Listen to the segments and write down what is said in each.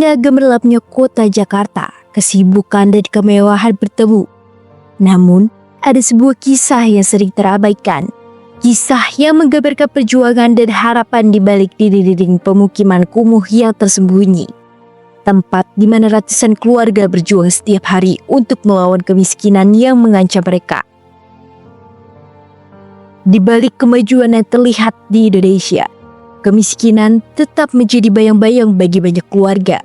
tengah gemerlapnya kota Jakarta, kesibukan dan kemewahan bertemu. Namun, ada sebuah kisah yang sering terabaikan. Kisah yang menggambarkan perjuangan dan harapan di balik dinding-dinding pemukiman kumuh yang tersembunyi. Tempat di mana ratusan keluarga berjuang setiap hari untuk melawan kemiskinan yang mengancam mereka. Di balik kemajuan yang terlihat di Indonesia, kemiskinan tetap menjadi bayang-bayang bagi banyak keluarga.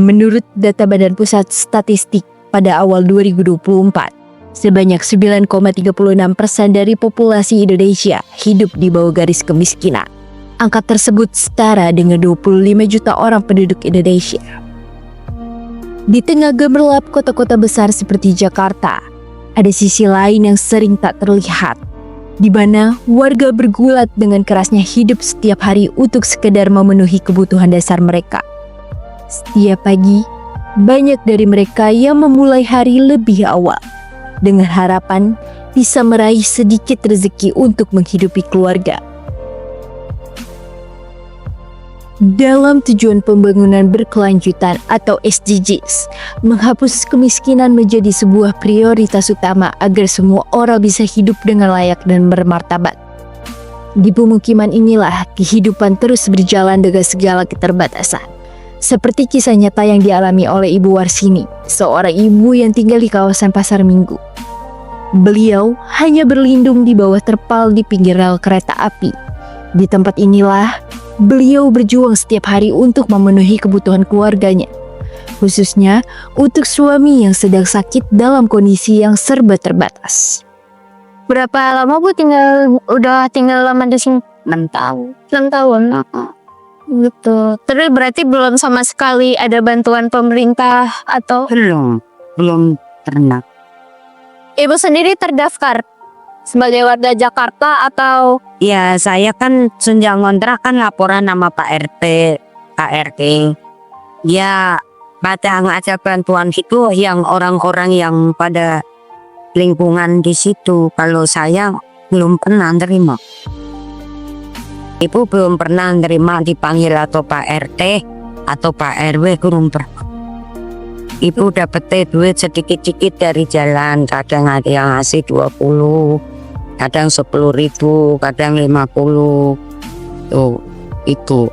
Menurut data Badan Pusat Statistik pada awal 2024, sebanyak 9,36% dari populasi Indonesia hidup di bawah garis kemiskinan. Angka tersebut setara dengan 25 juta orang penduduk Indonesia. Di tengah gemerlap kota-kota besar seperti Jakarta, ada sisi lain yang sering tak terlihat, di mana warga bergulat dengan kerasnya hidup setiap hari untuk sekedar memenuhi kebutuhan dasar mereka. Setiap pagi, banyak dari mereka yang memulai hari lebih awal, dengan harapan bisa meraih sedikit rezeki untuk menghidupi keluarga. Dalam tujuan pembangunan berkelanjutan atau SDGs, menghapus kemiskinan menjadi sebuah prioritas utama agar semua orang bisa hidup dengan layak dan bermartabat. Di pemukiman inilah kehidupan terus berjalan dengan segala keterbatasan. Seperti kisah nyata yang dialami oleh Ibu Warsini, seorang ibu yang tinggal di kawasan Pasar Minggu. Beliau hanya berlindung di bawah terpal di pinggir rel kereta api. Di tempat inilah beliau berjuang setiap hari untuk memenuhi kebutuhan keluarganya, khususnya untuk suami yang sedang sakit dalam kondisi yang serba terbatas. Berapa lama Bu udah tinggal lama di sini? 6 tahun. 6 tahun. Gitu. Terus berarti belum sama sekali ada bantuan pemerintah atau? Belum pernah. Ibu sendiri terdaftar sebagai warga Jakarta atau? Ya, saya kan sejak ngontrak kan laporan sama Pak RT, Pak RT. Ya, pada ngajak bantuan itu yang orang-orang yang pada lingkungan di situ. Kalau saya belum pernah terima. Ibu belum pernah terima dipanggil atau Pak RT atau Pak RW, belum pernah. Ibu dapet duit sedikit-sedikit dari jalan, kadang ada yang ngasih 20, kadang 10.000, kadang 50. Tuh, itu.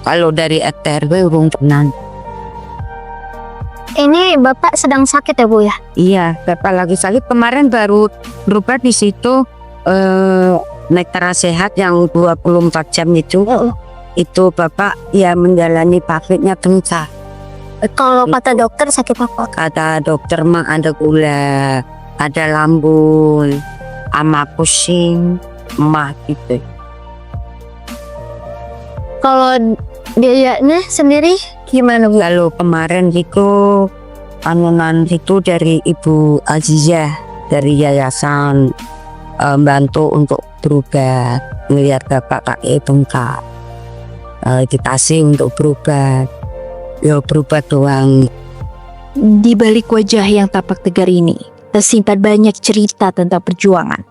Kalau dari RT/RW belum pernah. Ini Bapak sedang sakit ya Bu ya? Iya, Bapak lagi sakit. Kemarin baru berobat di situ Netra Sehat yang 24 jam itu. Itu Bapak ya menjalani prakteknya terus. Kalau kata dokter sakit apa? Kata dokter mah ada gula, ada lambung, sama pusing, mah gitu. Kalau biayanya sendiri gimana Bu? Lalu kemarin itu anunan itu dari Ibu Azizah dari yayasan bantu untuk berobat, ngelihat Bapak kaki bengkak, dikasih untuk berobat. Ya berobat doang. Di balik wajah yang tampak tegar ini, tersimpan banyak cerita tentang perjuangan.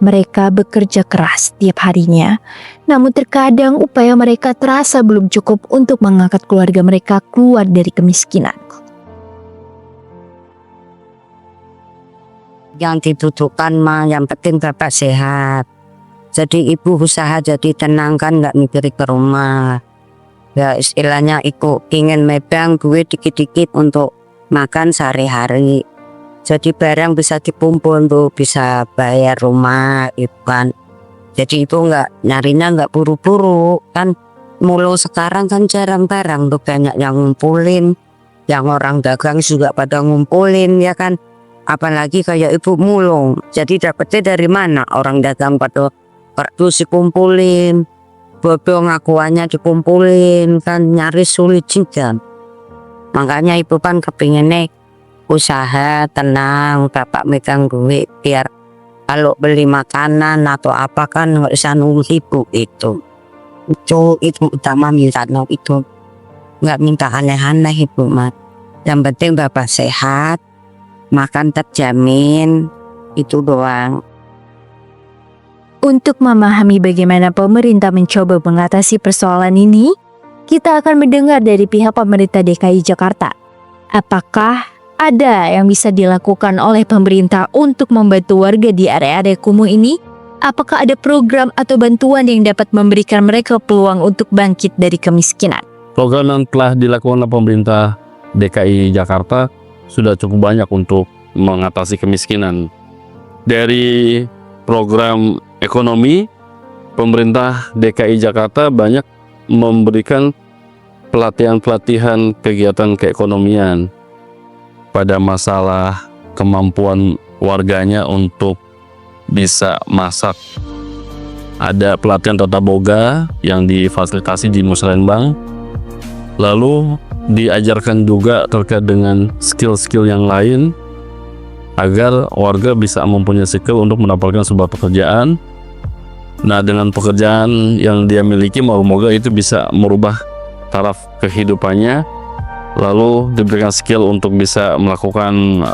Mereka bekerja keras setiap harinya, namun terkadang upaya mereka terasa belum cukup untuk mengangkat keluarga mereka keluar dari kemiskinan. Yang ditutukan mah yang penting Bapak sehat. Jadi ibu usaha jadi tenang kan, nggak mikir ke rumah. Ya istilahnya ibu ingin megang duit dikit-dikit untuk makan sehari-hari. Jadi barang bisa dikumpul tuh, bisa bayar rumah itu kan. Jadi itu nyarinya nggak buru-buru kan. Mulu sekarang kan jarang barang tuh, banyak yang ngumpulin. Yang orang dagang juga pada ngumpulin ya kan. Apalagi kayak ibu mulung. Jadi dapetnya dari mana orang dagang pada kardus dikumpulin. Bobo ngakuannya dikumpulin kan, nyaris sulit juga. Makanya ibu kan kepinginnya usaha tenang, Bapak megang duit biar kalau beli makanan atau apa kan nggak usah nunggu ibu itu utama minta itu, nggak minta aneh-aneh ibu mah. Yang penting Bapak sehat, makan terjamin, itu doang. Untuk memahami bagaimana pemerintah mencoba mengatasi persoalan ini, kita akan mendengar dari pihak pemerintah DKI Jakarta. Apakah ada yang bisa dilakukan oleh pemerintah untuk membantu warga di area-area kumuh ini? Apakah ada program atau bantuan yang dapat memberikan mereka peluang untuk bangkit dari kemiskinan? Program yang telah dilakukan oleh pemerintah DKI Jakarta sudah cukup banyak untuk mengatasi kemiskinan. Dari program ekonomi, pemerintah DKI Jakarta banyak memberikan pelatihan-pelatihan kegiatan keekonomian pada masalah kemampuan warganya untuk bisa masak. Ada pelatihan tata boga yang difasilitasi di Musrembang. Lalu diajarkan juga terkait dengan skill-skill yang lain agar warga bisa mempunyai skill untuk mendapatkan sebuah pekerjaan. Nah, dengan pekerjaan yang dia miliki, moga-moga itu bisa merubah taraf kehidupannya, lalu diberikan skill untuk bisa melakukan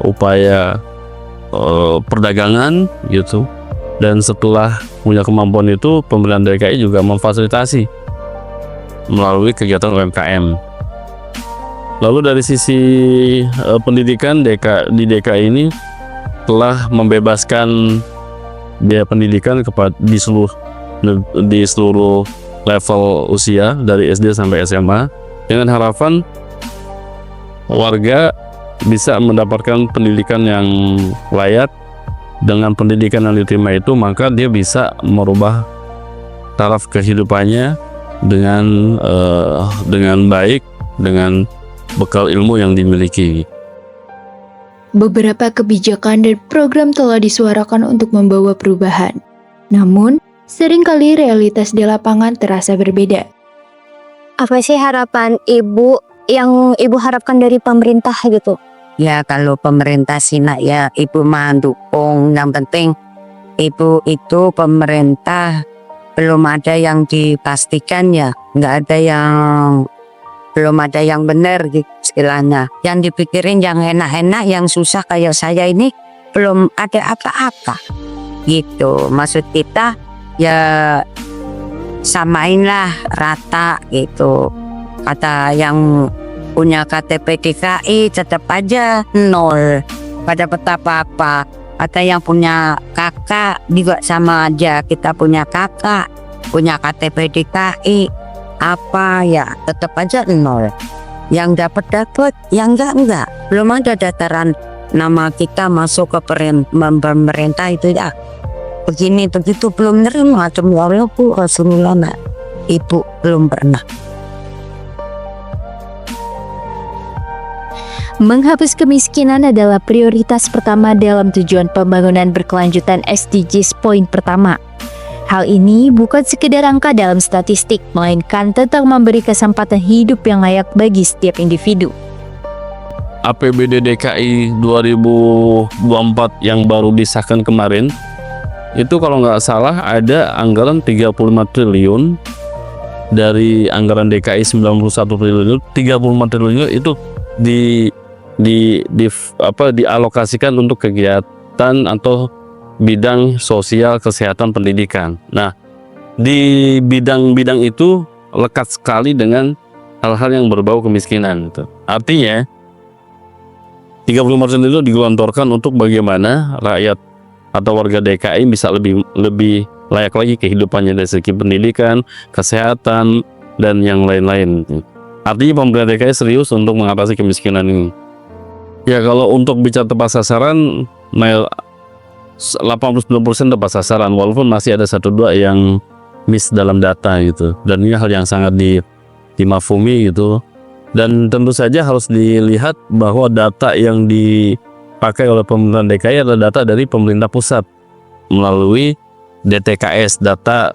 upaya perdagangan gitu. Dan setelah punya kemampuan itu, pemerintah DKI juga memfasilitasi melalui kegiatan UMKM. Lalu dari sisi pendidikan, di DKI ini telah membebaskan biaya pendidikan di seluruh level usia dari SD sampai SMA, dengan harapan warga bisa mendapatkan pendidikan yang layak. Dengan pendidikan yang diterima itu, maka dia bisa merubah taraf kehidupannya dengan baik, dengan bekal ilmu yang dimiliki. Beberapa kebijakan dan program telah disuarakan untuk membawa perubahan. Namun, seringkali realitas di lapangan terasa berbeda. Apa sih harapan ibu yang ibu harapkan dari pemerintah gitu? Ya kalau pemerintah sih nak ya ibu mah dukung. Yang penting ibu itu pemerintah belum ada yang dipastikan ya, belum ada yang benar gitu istilahnya. Yang dipikirin yang enak-enak, yang susah kayak saya ini belum ada apa-apa gitu. Maksud kita ya samainlah rata gitu. Kata yang punya KTP DKI tetap aja 0, pada dapat apa-apa. Ada yang punya kakak juga sama aja, kita punya kakak, punya KTP DKI, apa ya tetap aja 0. Yang dapat, yang enggak. Belum ada dataran nama kita masuk ke pemerintah itu ya. Begini begitu belum nerima, cuma Bu Rasulullah, ibu belum pernah. Menghapus kemiskinan adalah prioritas pertama dalam tujuan pembangunan berkelanjutan SDGs poin pertama. Hal ini bukan sekedar angka dalam statistik, melainkan tentang memberi kesempatan hidup yang layak bagi setiap individu. APBD DKI 2024 yang baru disahkan kemarin, itu kalau nggak salah ada anggaran 35 triliun dari anggaran DKI 91 triliun, 35 triliun itu dialokasikan untuk kegiatan atau bidang sosial, kesehatan, pendidikan. Nah, di bidang-bidang itu lekat sekali dengan hal-hal yang berbau kemiskinan. Gitu. Artinya, 35% itu digelontorkan untuk bagaimana rakyat atau warga DKI bisa lebih layak lagi kehidupannya dari segi pendidikan, kesehatan, dan yang lain-lain. Artinya pemerintah DKI serius untuk mengatasi kemiskinan ini. Ya kalau untuk bicara tepat sasaran, 89% tepat sasaran, walaupun masih ada 1-2 yang miss dalam data gitu. Dan ini hal yang sangat dimafhumi gitu. Dan tentu saja harus dilihat bahwa data yang dipakai oleh pemerintah DKI adalah data dari pemerintah pusat melalui DTKS, data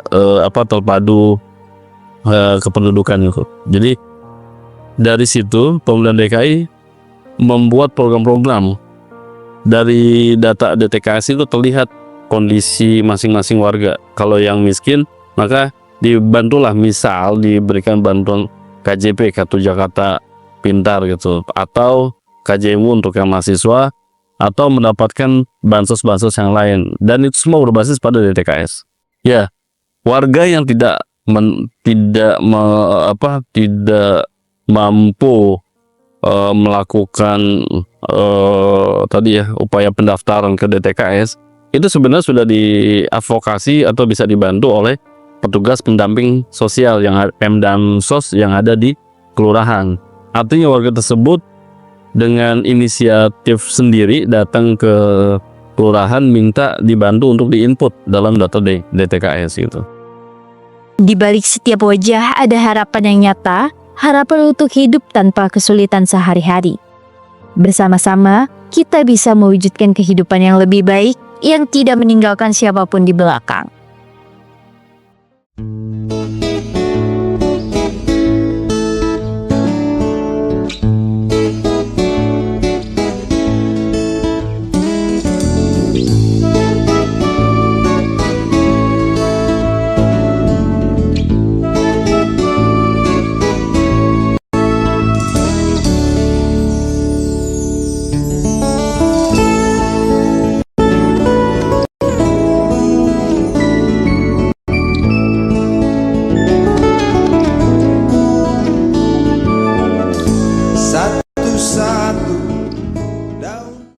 terpadu kependudukan gitu. Jadi dari situ pemerintah DKI membuat program-program. Dari data DTKS itu terlihat kondisi masing-masing warga. Kalau yang miskin maka dibantulah, misal diberikan bantuan KJP, Kartu Jakarta Pintar gitu, atau KJMU untuk yang mahasiswa, atau mendapatkan bansos-bansos yang lain, dan itu semua berbasis pada DTKS. Ya, warga yang tidak tidak mampu melakukan upaya pendaftaran ke DTKS, itu sebenarnya sudah diadvokasi atau bisa dibantu oleh petugas pendamping sosial yang Pemdamsos yang ada di kelurahan. Artinya warga tersebut dengan inisiatif sendiri datang ke kelurahan minta dibantu untuk diinput dalam data DTKS gitu. Di balik setiap wajah ada harapan yang nyata, harapan untuk hidup tanpa kesulitan sehari-hari. Bersama-sama, kita bisa mewujudkan kehidupan yang lebih baik yang tidak meninggalkan siapapun di belakang.